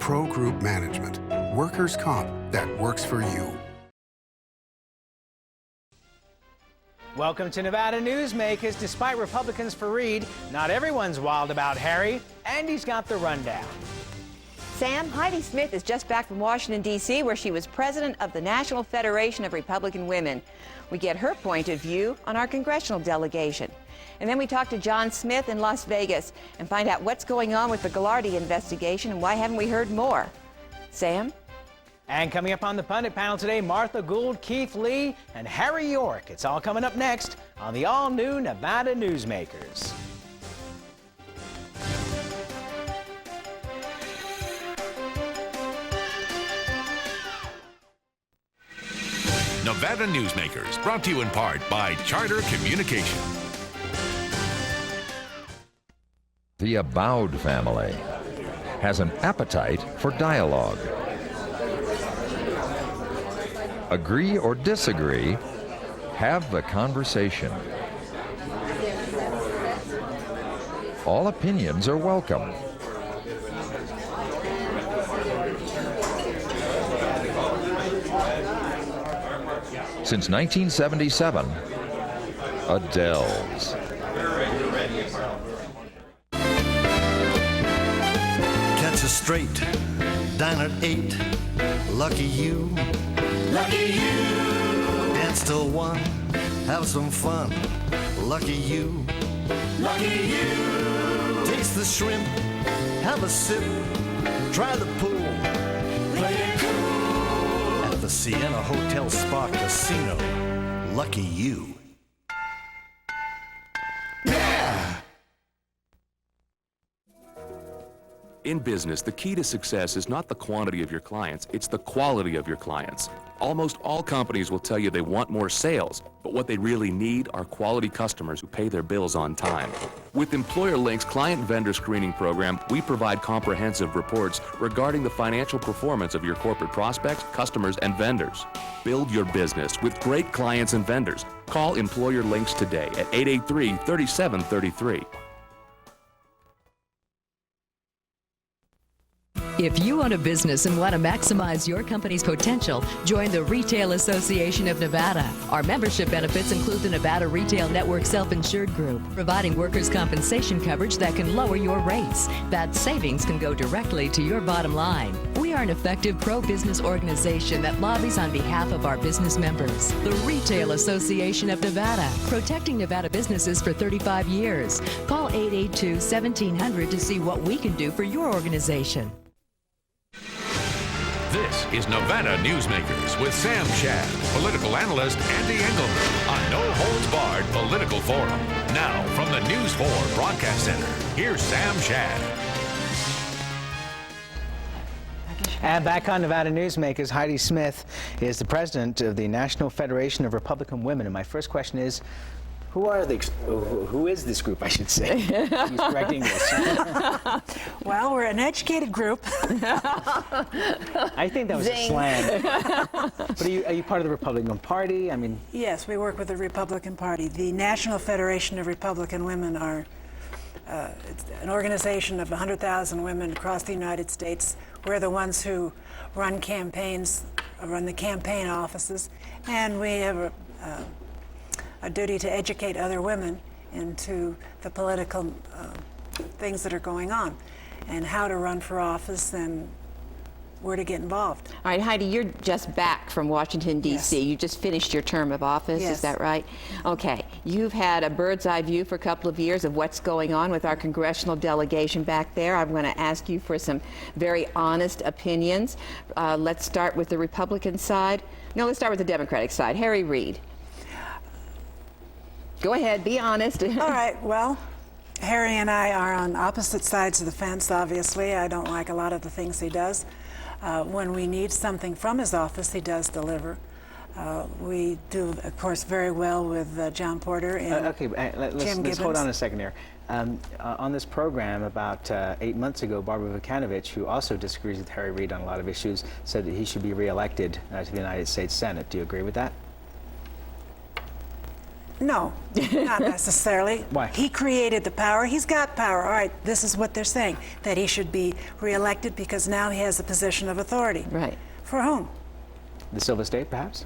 Pro Group Management. Workers' comp that works for you. Welcome to Nevada Newsmakers. Despite Republicans for Reid, not everyone's wild about Harry. Andy's got the rundown. Sam, Heidi Smith is just back from Washington, D.C., where she was president of the National Federation of Republican Women. We get her point of view on our congressional delegation. And then we talk to John Smith in Las Vegas and find out what's going on with the Gould investigation and why haven't we heard more. Sam? And coming up on the Pundit panel today, Martha Gould, Keith Lee, and Harry York. It's all coming up next on the all-new Nevada Newsmakers. Nevada Newsmakers, brought to you in part by Charter Communication. The Aboud family has an appetite for dialogue. Agree or disagree, have the conversation. All opinions are welcome. Since 1977, Adele's. Catch a straight, dine at 8. Lucky you. Lucky you. Dance till 1. Have some fun. Lucky you. Lucky you. Taste the shrimp. Have a sip. Try the pool. Play it cool. At the Sienna Hotel Spa Casino. Lucky you. In business, the key to success is not the quantity of your clients, it's the quality of your clients. Almost all companies will tell you they want more sales, but what they really need are quality customers who pay their bills on time. With Employer Link's client vendor screening program, we provide comprehensive reports regarding the financial performance of your corporate prospects, customers, and vendors. Build your business with great clients and vendors. Call Employer Links today at 883-3733. If you own a business and want to maximize your company's potential, join the Retail Association of Nevada. Our membership benefits include the Nevada Retail Network Self-Insured Group, providing workers' compensation coverage that can lower your rates. That savings can go directly to your bottom line. We are an effective pro-business organization that lobbies on behalf of our business members. The Retail Association of Nevada, protecting Nevada businesses for 35 years. Call 882-1700 to see what we can do for your organization. This is Nevada Newsmakers with Sam Shad, political analyst Ande Engleman on No Holds Barred Political Forum. Now, from the News 4 Broadcast Center, here's Sam Shad. And back on Nevada Newsmakers, Heidi Smith is the president of the National Federation of Republican Women. And my first question is, who is this group, I should say? Use correct English. Well, we're an educated group. I think that was a slam. But are you part of the Republican Party? I mean, Yes, we work with the Republican Party. The National Federation of Republican Women are it's an organization of 100,000 women across the United States. We're the ones who run campaigns, run the campaign offices, and we have a duty to educate other women into the political things that are going on and how to run for office and where to get involved. All right, Heidi, you're just back from Washington, D.C. Yes. You just finished your term of office, Yes. Is that right? Okay, you've had a bird's eye view for a couple of years of what's going on with our congressional delegation back there. I'm going to ask you for some very honest opinions. Let's start with the Republican side. No, let's start with the Democratic side. Harry Reid. Go ahead, be honest. All right, well, Harry and I are on opposite sides of the fence, obviously. I don't like a lot of the things he does. When we need something from his office, he does deliver. We do, of course, very well with John Porter and let's hold on a second here. On this program about 8 months ago, Barbara Vukanovich, who also disagrees with Harry Reid on a lot of issues, said that he should be reelected to the United States Senate. Do you agree with that? No, not necessarily. Why? He created the power. He's got power. All right, this is what they're saying, that he should be reelected because now he has a position of authority. Right. For whom? The Silver State, perhaps?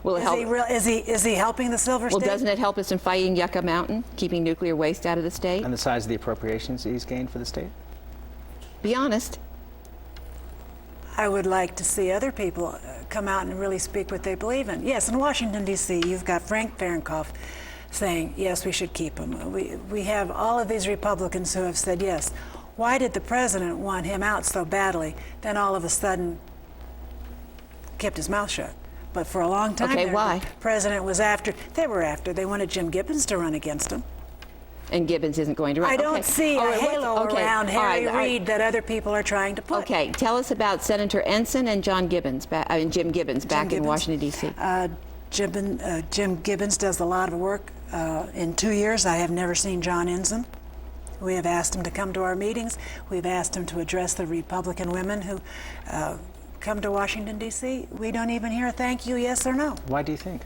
Will it help? Is he helping the Silver Well, State? doesn't it help us in fighting Yucca Mountain, keeping nuclear waste out of the state? And the size of the appropriations he's gained for the state? Be honest. I would like to see other people come out and really speak what they believe in. Yes, in Washington, D.C., you've got Frank Fahrenkopf saying, yes, we should keep him. We have all of these Republicans who have said yes. Why did the president want him out so badly, then all of a sudden kept his mouth shut? But for a long time, Okay, why? The president was they wanted Jim Gibbons to run against him. And Gibbons isn't going to run. I don't see All a right, halo around Harry all right. Reid that other people are trying to put. Okay, tell us about Senator Ensign and Jim Gibbons back in Gibbons. Washington, D.C. Jim Gibbons does a lot of work. In 2 years, I have never seen John Ensign. We have asked him to come to our meetings. We've asked him to address the Republican women who come to Washington, D.C. We don't even hear a thank you, yes or no. Why do you think?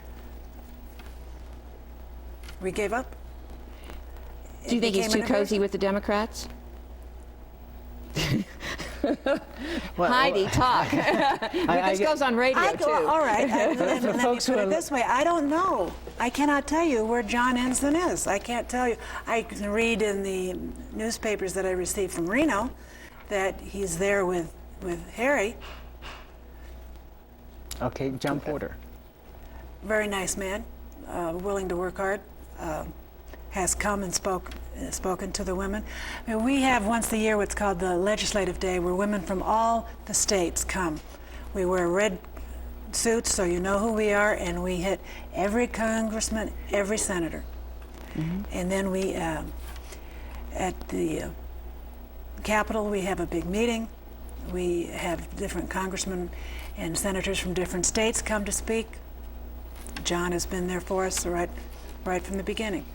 We gave up. Do you think he's too cozy with the Democrats? Heidi, talk. This goes on radio, too. All right, let me put it this way. I don't know. I cannot tell you where John Ensign is. I can't tell you. I can read in the newspapers that I received from Reno that he's there with Harry. Okay, John Porter. Very nice man, willing to work hard. Has come and spoken to the women. I mean, we have once a year what's called the Legislative Day, where women from all the states come. We wear red suits, so you know who we are, and we hit every congressman, every senator. Mm-hmm. And then we, at the Capitol, we have a big meeting. We have different congressmen and senators from different states come to speak. John has been there for us right from the beginning.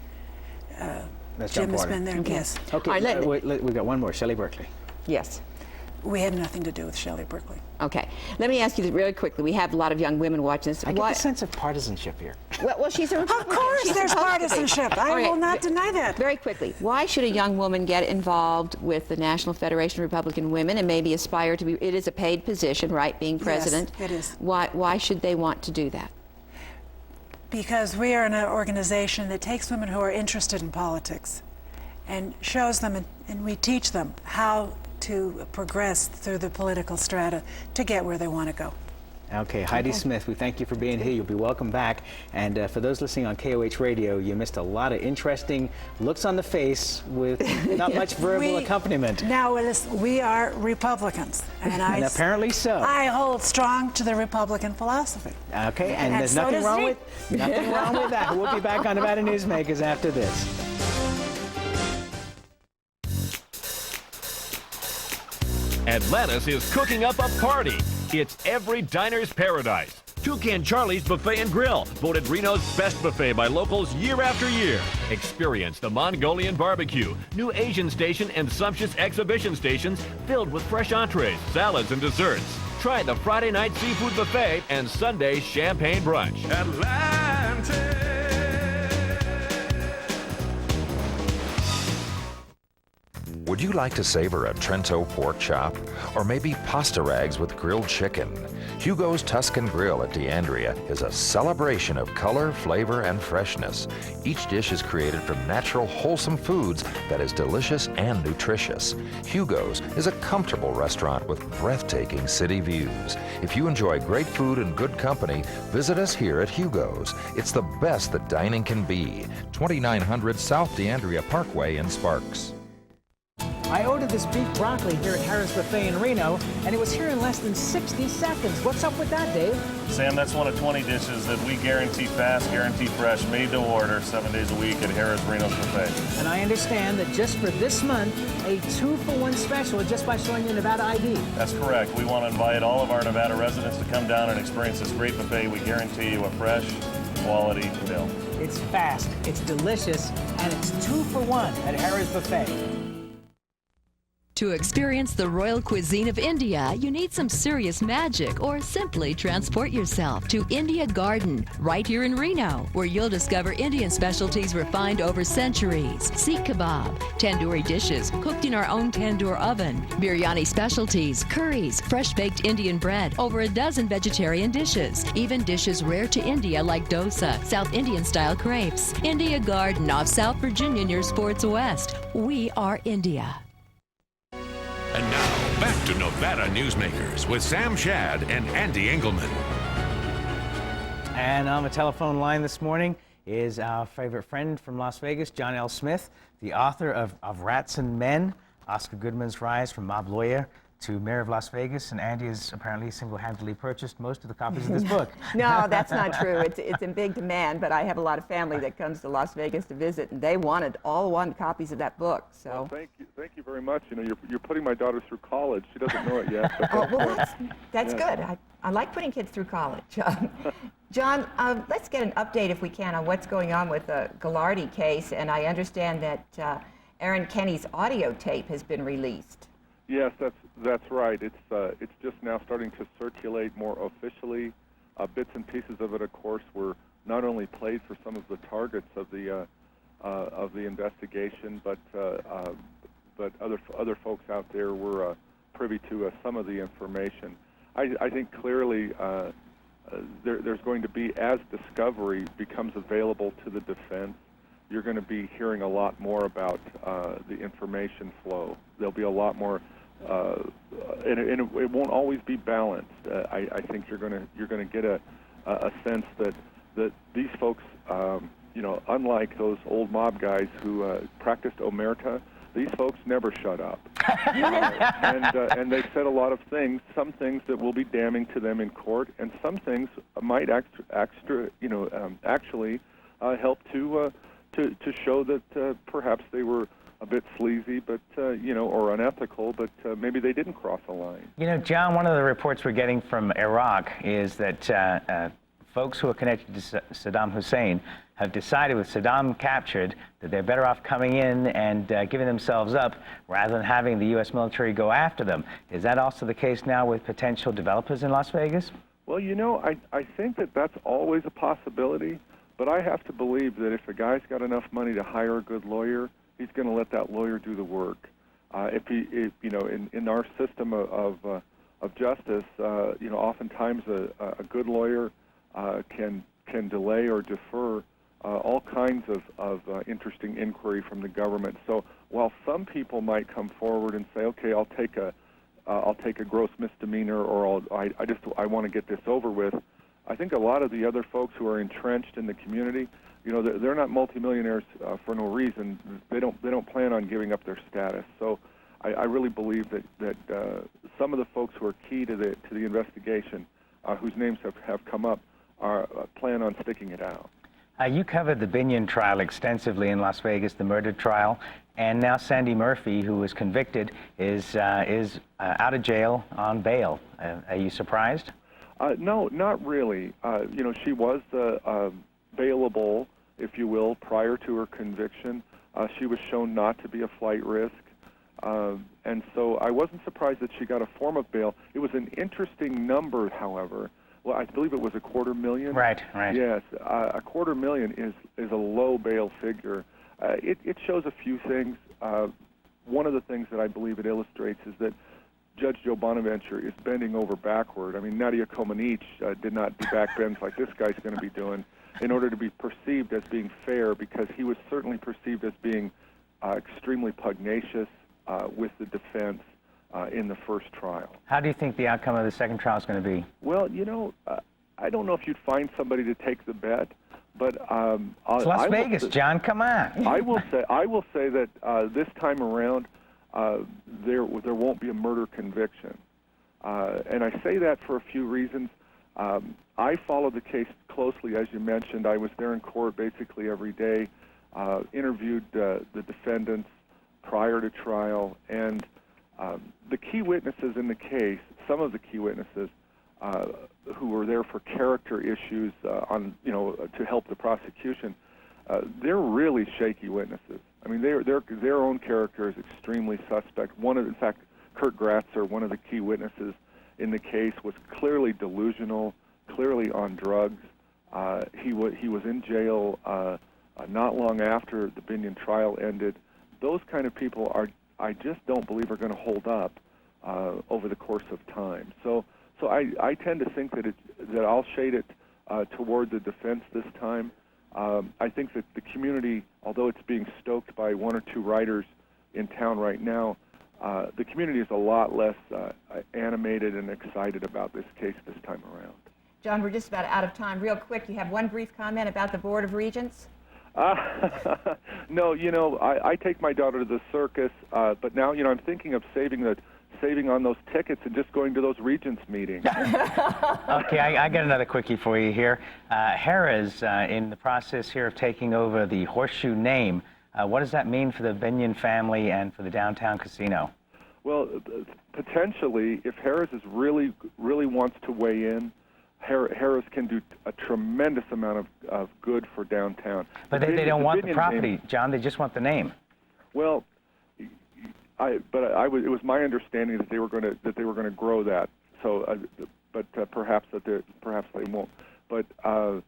Jim has been there, yes. Okay, All right, we've got one more, Shelley Berkeley. Yes. We had nothing to do with Shelley Berkeley. Okay. Let me ask you this really quickly. We have a lot of young women watching this. I get the sense of partisanship here. Well, she's a Republican. Of course She's there's supposed to be. partisanship. I will not deny that. Very quickly, why should a young woman get involved with the National Federation of Republican Women and maybe aspire to be, it is a paid position, right, being president? Yes, it is. Why should they want to do that? Because we are an organization that takes women who are interested in politics and shows them, and we teach them how to progress through the political strata to get where they want to go. Okay, Heidi Smith, we thank you for being here. You'll be welcome back. And for those listening on KOH Radio, you missed a lot of interesting looks on the face with not much verbal accompaniment. Now, listen, we are Republicans. And apparently so. I hold strong to the Republican philosophy. Okay, and there's so nothing does wrong he. with that. We'll be back on Nevada Newsmakers after this. Atlantis is cooking up a party. It's every diner's paradise. Toucan Charlie's Buffet and Grill, voted Reno's best buffet by locals year after year. Experience the Mongolian barbecue, new Asian station, and sumptuous exhibition stations filled with fresh entrees, salads, and desserts. Try the Friday night seafood buffet and Sunday champagne brunch. Atlantis. Would you like to savor a Trento pork chop? Or maybe pasta rags with grilled chicken? Hugo's Tuscan Grill at D'Andrea is a celebration of color, flavor, and freshness. Each dish is created from natural, wholesome foods that is delicious and nutritious. Hugo's is a comfortable restaurant with breathtaking city views. If you enjoy great food and good company, visit us here at Hugo's. It's the best that dining can be. 2900 South D'Andrea Parkway in Sparks. I ordered this beef broccoli here at Harris Buffet in Reno, and it was here in less than 60 seconds. What's up with that, Dave? Sam, that's one of 20 dishes that we guarantee fast, guarantee fresh, made to order 7 days a week at Harris Reno's Buffet. And I understand that just for this month, a 2-for-1 special just by showing your Nevada ID. That's correct. We want to invite all of our Nevada residents to come down and experience this great buffet. We guarantee you a fresh, quality meal. It's fast, it's delicious, and it's 2-for-1 at Harris Buffet. To experience the royal cuisine of India, you need some serious magic or simply transport yourself to India Garden, right here in Reno, where you'll discover Indian specialties refined over centuries. Sikh kebab, tandoori dishes cooked in our own tandoor oven, biryani specialties, curries, fresh-baked Indian bread, over a dozen vegetarian dishes, even dishes rare to India like dosa, South Indian-style crepes. India Garden off South Virginia near Sports West. We are India. And now, back to Nevada Newsmakers with Sam Shad and Ande Engleman. And on the telephone line this morning is our favorite friend from Las Vegas, John L. Smith, the author of Rats and Men, Oscar Goodman's Rise from Mob Lawyer to Mayor of Las Vegas, and Ande has apparently single-handedly purchased most of the copies of this book. No, that's not true. It's in big demand, but I have a lot of family that comes to Las Vegas to visit, and they all wanted copies of that book. So well, thank you very much. You know, you're putting my daughter through college. She doesn't know it yet. But well, that's good. I like putting kids through college. John, let's get an update, if we can, on what's going on with the Ghilardi case, and I understand that Aaron Kenny's audio tape has been released. Yes, that's right. It's just now starting to circulate more officially. Bits and pieces of it, of course, were not only played for some of the targets of the investigation, but other folks out there were privy to some of the information. I think clearly there's going to be, as discovery becomes available to the defense, you're going to be hearing a lot more about the information flow. There'll be a lot more, and it won't always be balanced. I think you're going to get a sense that these folks, unlike those old mob guys who practiced omerta, these folks never shut up, and they've said a lot of things. Some things that will be damning to them in court, and some things might actually help to show that perhaps they were a bit sleazy, but or unethical, but maybe they didn't cross a line. You know, John, one of the reports we're getting from Iraq is that folks who are connected to Saddam Hussein have decided, with Saddam captured, that they're better off coming in and giving themselves up rather than having the U.S. military go after them. Is that also the case now with potential developers in Las Vegas? Well, I think that's always a possibility, but I have to believe that if a guy's got enough money to hire a good lawyer, he's going to let that lawyer do the work. In our system of justice, oftentimes a good lawyer can delay or defer all kinds of interesting inquiry from the government. So while some people might come forward and say, okay, I'll take a gross misdemeanor, or I want to get this over with, I think a lot of the other folks who are entrenched in the community, they're not multimillionaires for no reason. They don't plan on giving up their status. So I really believe that some of the folks who are key to the investigation, whose names have come up, plan on sticking it out. You covered the Binion trial extensively in Las Vegas, the murder trial, and now Sandy Murphy, who was convicted, is out of jail on bail. Are you surprised? No, not really. She was bailable, if you will, prior to her conviction. She was shown not to be a flight risk. And so I wasn't surprised that she got a form of bail. It was an interesting number, however. Well, I believe it was $250,000. Right. Yes, $250,000 is a low bail figure. It shows a few things. One of the things that I believe it illustrates is that Judge Joe Bonaventure is bending over backward. I mean, Nadia Comaneci did not do back bends like this guy's going to be doing in order to be perceived as being fair, because he was certainly perceived as being extremely pugnacious with the defense in the first trial. How do you think the outcome of the second trial is going to be? Well, I don't know if you'd find somebody to take the bet, but it's Las Vegas, John. Come on. I will say that this time around, there won't be a murder conviction, and I say that for a few reasons. I followed the case closely, as you mentioned. I was there in court basically every day, interviewed the defendants prior to trial, and the key witnesses in the case, some of the key witnesses who were there for character issues to help the prosecution, they're really shaky witnesses. I mean, their own character is extremely suspect. In fact, Kurt Gratzer, one of the key witnesses in the case, was clearly delusional, clearly on drugs. He was in jail not long after the Binion trial ended. Those kind of people I just don't believe are going to hold up over the course of time. So I tend to think that I'll shade it toward the defense this time. I think that the community, although it's being stoked by one or two writers in town right now, the community is a lot less animated and excited about this case this time around. John, we're just about out of time. Real quick, you have one brief comment about the Board of Regents? No, I take my daughter to the circus, but now, I'm thinking of saving on those tickets and just going to those Regents meetings. Okay, I got another quickie for you here. Harrah's in the process here of taking over the Horseshoe name. What does that mean for the Binion family and for the downtown casino? Well, potentially, if Harrah's really wants to weigh in, Harrah's can do a tremendous amount of good for downtown. But they don't want the property, John. They just want the name. Well, it was my understanding that they were going to grow that. So, perhaps they won't. But I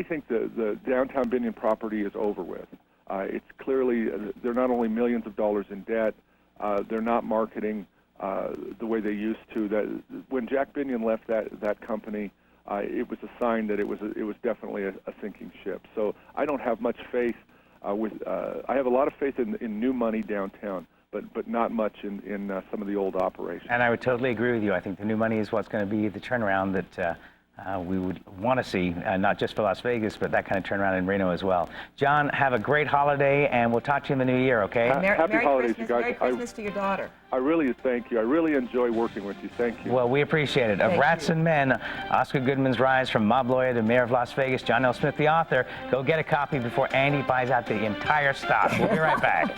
think the downtown Binion property is over with. It's clearly they're not only millions of dollars in debt. They're not marketing the way they used to. That when Jack Binion left that company, it was a sign that it was definitely a sinking ship. So I don't have much faith. I have a lot of faith in new money downtown, but not much in some of the old operations. And I would totally agree with you. I think the new money is what's going to be the turnaround that we would want to see, not just for Las Vegas, but that kind of turnaround in Reno as well. John, have a great holiday, and we'll talk to you in the new year, okay? Happy holidays, you guys. Merry Christmas to your daughter. I really thank you. I really enjoy working with you. Thank you. Well, we appreciate it. Of Rats and Men, Oscar Goodman's rise from mob lawyer to mayor of Las Vegas, John L. Smith, the author. Go get a copy before Andy buys out the entire stock. We'll be right back.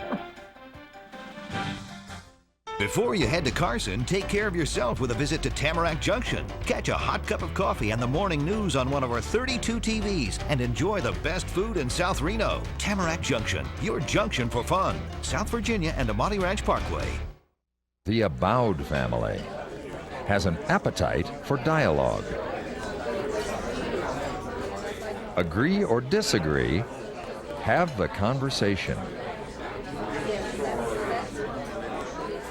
Before you head to Carson, take care of yourself with a visit to Tamarack Junction. Catch a hot cup of coffee and the morning news on one of our 32 TVs and enjoy the best food in South Reno. Tamarack Junction, your junction for fun. South Virginia and Amati Ranch Parkway. The Aboud family has an appetite for dialogue. Agree or disagree, have the conversation.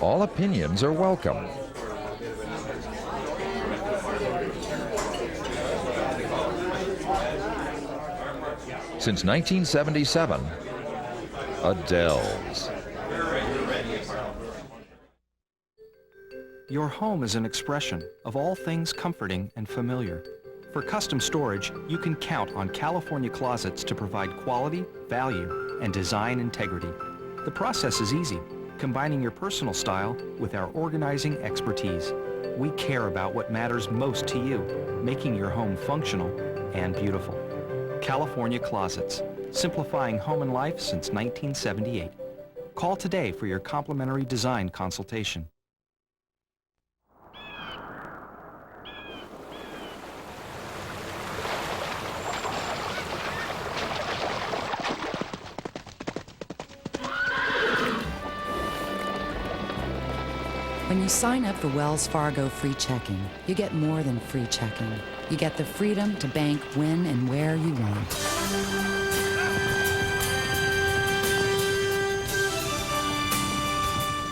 All opinions are welcome. Since 1977, Adele's. Your home is an expression of all things comforting and familiar. For custom storage, you can count on California Closets to provide quality, value, and design integrity. The process is easy, combining your personal style with our organizing expertise. We care about what matters most to you, making your home functional and beautiful. California Closets, simplifying home and life since 1978. Call today for your complimentary design consultation. When you sign up for Wells Fargo Free Checking, you get more than free checking. You get the freedom to bank when and where you want.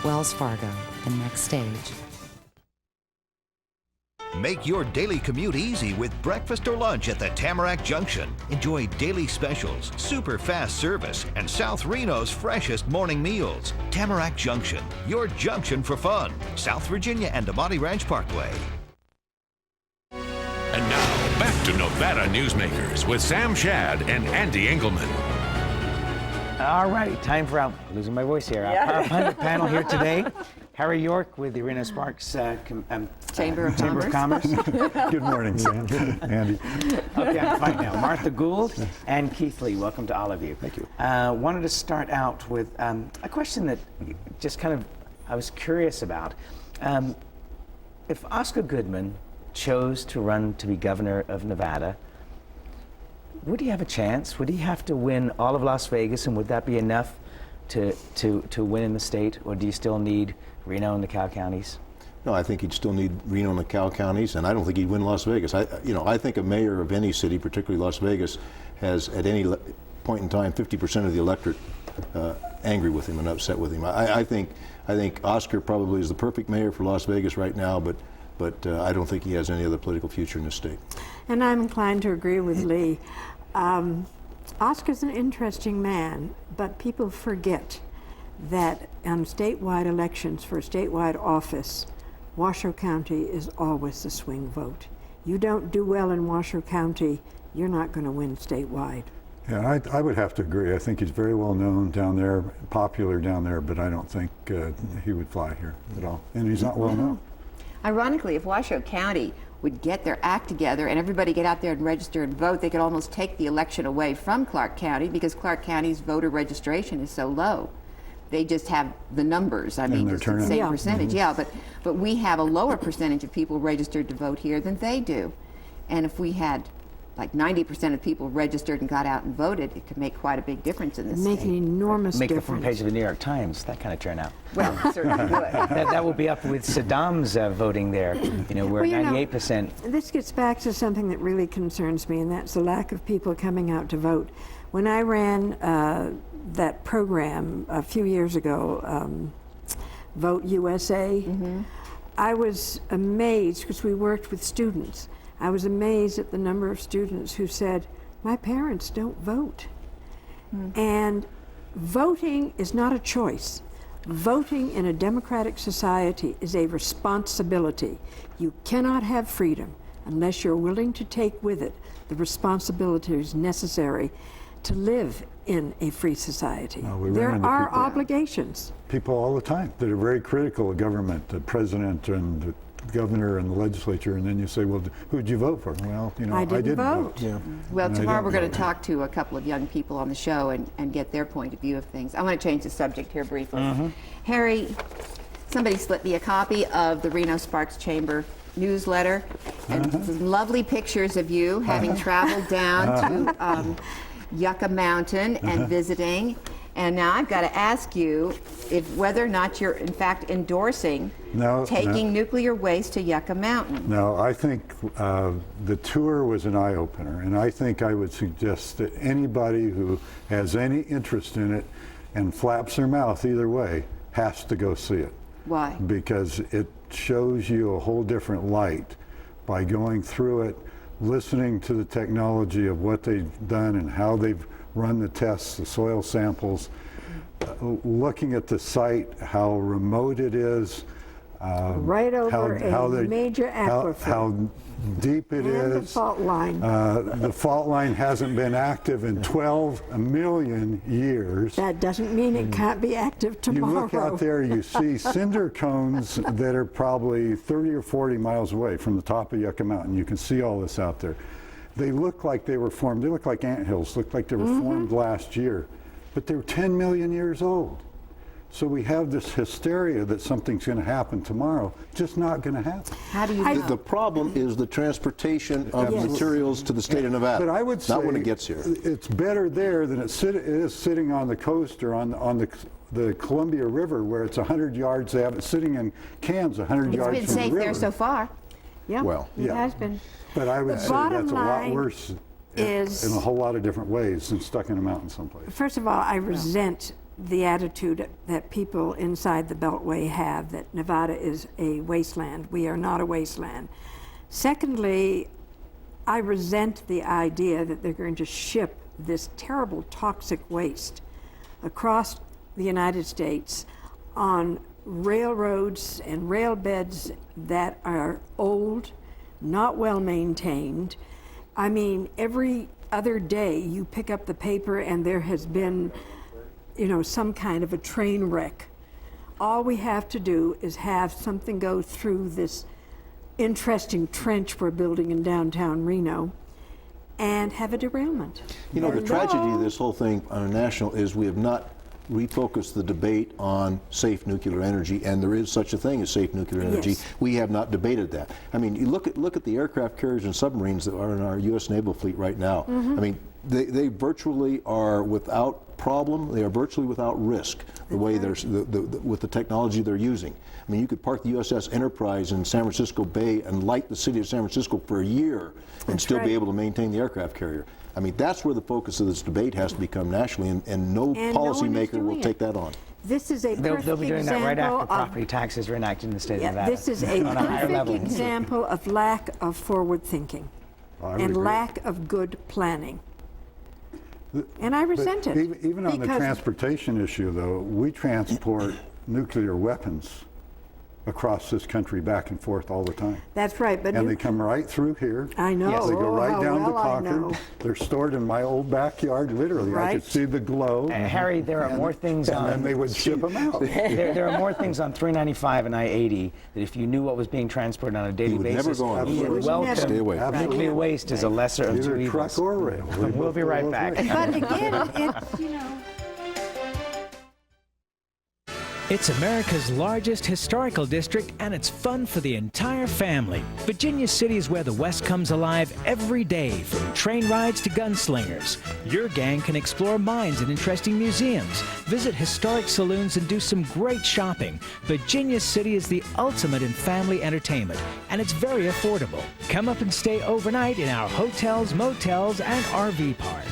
Wells Fargo, the next stage. Make your daily commute easy with breakfast or lunch at the Tamarack Junction. Enjoy daily specials, super fast service, and South Reno's freshest morning meals. Tamarack Junction, your junction for fun. South Virginia and Amati Ranch Parkway. And now, back to Nevada Newsmakers with Sam Shad and Ande Engleman. All right, time for losing my voice here. Our Power Pundit panel here today. Harry York with the Reno Sparks Chamber of Commerce. Good morning, Sam. Andy. Okay, I'm fine now. Martha Gould and Keith Lee, welcome to all of you. Thank you. Wanted to start out with a question that just kind of I was curious about. If Oscar Goodman chose to run to be governor of Nevada, would he have a chance? Would he have to win all of Las Vegas, and would that be enough to win in the state, or do you still need Reno and the Cow counties? No, I think he'd still need Reno and the Cow counties, and I don't think he'd win Las Vegas. I think a mayor of any city, particularly Las Vegas, has at any point in time 50% of the electorate angry with him and upset with him. I think Oscar probably is the perfect mayor for Las Vegas right now, but I don't think he has any other political future in this state. And I'm inclined to agree with Lee. Oscar's an interesting man, but people forget that on statewide elections for a statewide office, Washoe County is always the swing vote. You don't do well in Washoe County, you're not going to win statewide. Yeah, I would have to agree. I think he's very well known down there, popular down there, but I don't think he would fly here at all. And he's not well known. Ironically, if Washoe County would get their act together and everybody get out there and register and vote, they could almost take the election away from Clark County, because Clark County's voter registration is so low. They just have the numbers. I mean, it's the same percentage. Mm-hmm. Yeah, but we have a lower percentage of people registered to vote here than they do. And if we had like 90% of people registered and got out and voted, it could make quite a big difference in this state. Make an enormous Make difference. the front page of the New York Times, that kind of turnout. Well, certainly would. That will be up with Saddam's voting there. We're Well, 98%. This gets back to something that really concerns me, and that's the lack of people coming out to vote. When I ran that program a few years ago, Vote USA, I was amazed, because we worked with students. I was amazed at the number of students who said, my parents don't vote. And voting is not a choice. Voting in a democratic society is a responsibility. You cannot have freedom unless you're willing to take with it the responsibilities necessary to live in a free society. There are obligations. People all the time that are very critical of government, the president and the governor and the legislature, and then you say, well, who'd you vote for? Well, I didn't vote. Yeah. Well, And tomorrow I we're don't going to vote. talk to a couple of young people on the show and get their point of view of things. I want to change the subject here briefly. Harry, somebody slipped me a copy of the Reno Sparks Chamber newsletter, and some lovely pictures of you having traveled down to Yucca Mountain and visiting. And now I've got to ask you whether or not you're in fact endorsing taking nuclear waste to Yucca Mountain. No, I think the tour was an eye-opener, and I think I would suggest that anybody who has any interest in it and flaps their mouth either way has to go see it. Why? Because it shows you a whole different light by going through it, listening to the technology of what they've done and how they've run the tests, the soil samples, looking at the site, how remote it is, right over a major aquifer. How deep it is. And the fault line. The fault line hasn't been active in 12 million years. That doesn't mean it can't be active tomorrow. You look out there, you see cinder cones that are probably 30 or 40 miles away from the top of Yucca Mountain. You can see all this out there. They look like they were formed, they look like anthills, look like they were formed last year, but they were 10 million years old. So we have this hysteria that something's going to happen tomorrow. Just not going to happen. How do you The problem is the transportation of materials to the state of Nevada. But I would say not when it gets here. It's better there than it is sitting on the coast or on the Columbia River, where it's 100 yards. They have it sitting in cans 100 yards from the river. It's been safe there so far. Yeah, well, it has been. But I would say that's a lot worse in a whole lot of different ways than stuck in a mountain someplace. First of all, I resent the attitude that people inside the Beltway have, that Nevada is a wasteland. We are not a wasteland. Secondly, I resent the idea that they're going to ship this terrible toxic waste across the United States on railroads and rail beds that are old, not well maintained. I mean, every other day you pick up the paper and there has been, some kind of a train wreck. All we have to do is have something go through this interesting trench we're building in downtown Reno and have a derailment. The tragedy of this whole thing on a national is we have not refocus the debate on safe nuclear energy, and there is such a thing as safe nuclear energy. Yes. We have not debated that. I mean, you look at the aircraft carriers and submarines that are in our U.S. naval fleet right now. I mean, they virtually are without problem. They are virtually without risk. The way they're with the technology they're using. I mean, you could park the USS Enterprise in San Francisco Bay and light the city of San Francisco for a year and still be able to maintain the aircraft carrier. I mean, that's where the focus of this debate has to become nationally, and no policymaker will take that on. This is a perfect They'll be doing that right after example property taxes are enacted in the state of Nevada. This is a perfect example of lack of forward thinking and lack of good planning. And I resent it. Even on the transportation issue, though, we transport nuclear weapons across this country back and forth all the time. That's right, but and they come right through here. I know. Yes. They go right down to well I Concord. know. They're stored in my old backyard, literally. Right. I could see the glow. And Harry, there are more things on. And they would ship them out. There are more things on 395 and I-80 that if you knew what was being transported on a daily basis, you would welcome. Stay away. Nuclear waste is a lesser of two evils. Truck or rail. We'll be right back. But again, it's, you know. It's America's largest historical district, and it's fun for the entire family. Virginia City is where the West comes alive every day, from train rides to gunslingers. Your gang can explore mines and interesting museums, visit historic saloons, and do some great shopping. Virginia City is the ultimate in family entertainment, and it's very affordable. Come up and stay overnight in our hotels, motels, and RV park.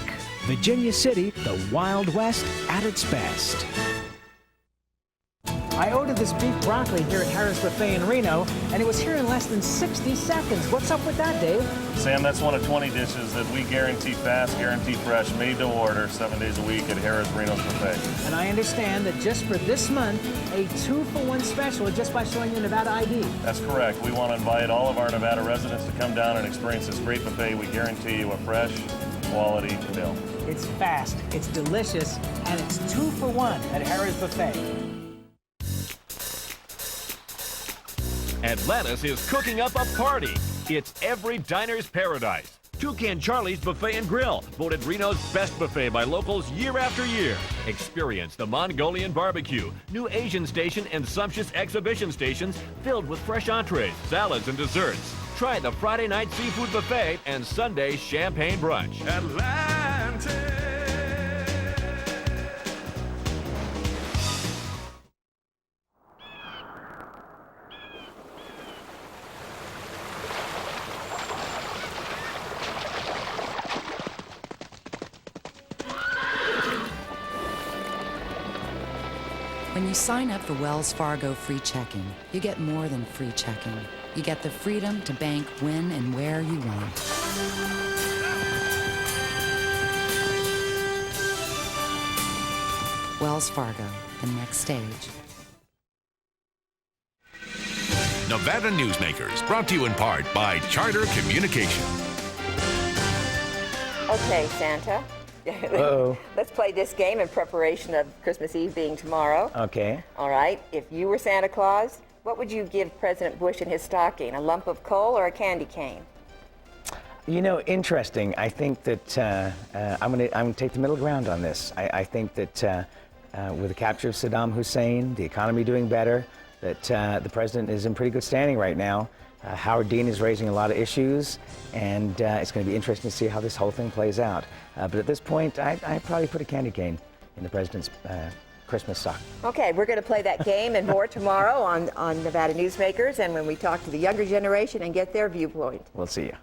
Virginia City, the Wild West at its best. I ordered this beef broccoli here at Harris Buffet in Reno, and it was here in less than 60 seconds. What's up with that, Dave? Sam, that's one of 20 dishes that we guarantee fast, guarantee fresh, made to order 7 days a week at Harris Reno's Buffet. And I understand that just for this month, a 2-for-1 special just by showing your Nevada ID. That's correct. We want to invite all of our Nevada residents to come down and experience this great buffet. We guarantee you a fresh, quality meal. It's fast, it's delicious, and it's 2-for-1 at Harris Buffet. Atlantis is cooking up a party. It's every diner's paradise. Toucan Charlie's Buffet and Grill, voted Reno's best buffet by locals year after year. Experience the Mongolian barbecue, new Asian station, and sumptuous exhibition stations filled with fresh entrees, salads, and desserts. Try the Friday night seafood buffet and Sunday champagne brunch. Atlantis. When you sign up for Wells Fargo free checking, you get more than free checking. You get the freedom to bank when and where you want. Wells Fargo, the next stage. Nevada Newsmakers, brought to you in part by Charter Communication. Okay, Santa. Uh-oh. Let's play this game in preparation of Christmas Eve being tomorrow. Okay. All right. If you were Santa Claus, what would you give President Bush in his stocking? A lump of coal or a candy cane? You know, interesting. I think that I'm gonna take the middle ground on this. I think that with the capture of Saddam Hussein, the economy doing better, that the president is in pretty good standing right now. Howard Dean is raising a lot of issues, and it's going to be interesting to see how this whole thing plays out. But at this point, I'd probably put a candy cane in the president's Christmas sock. Okay, we're going to play that game and more tomorrow on Nevada Newsmakers, and when we talk to the younger generation and get their viewpoint. We'll see you.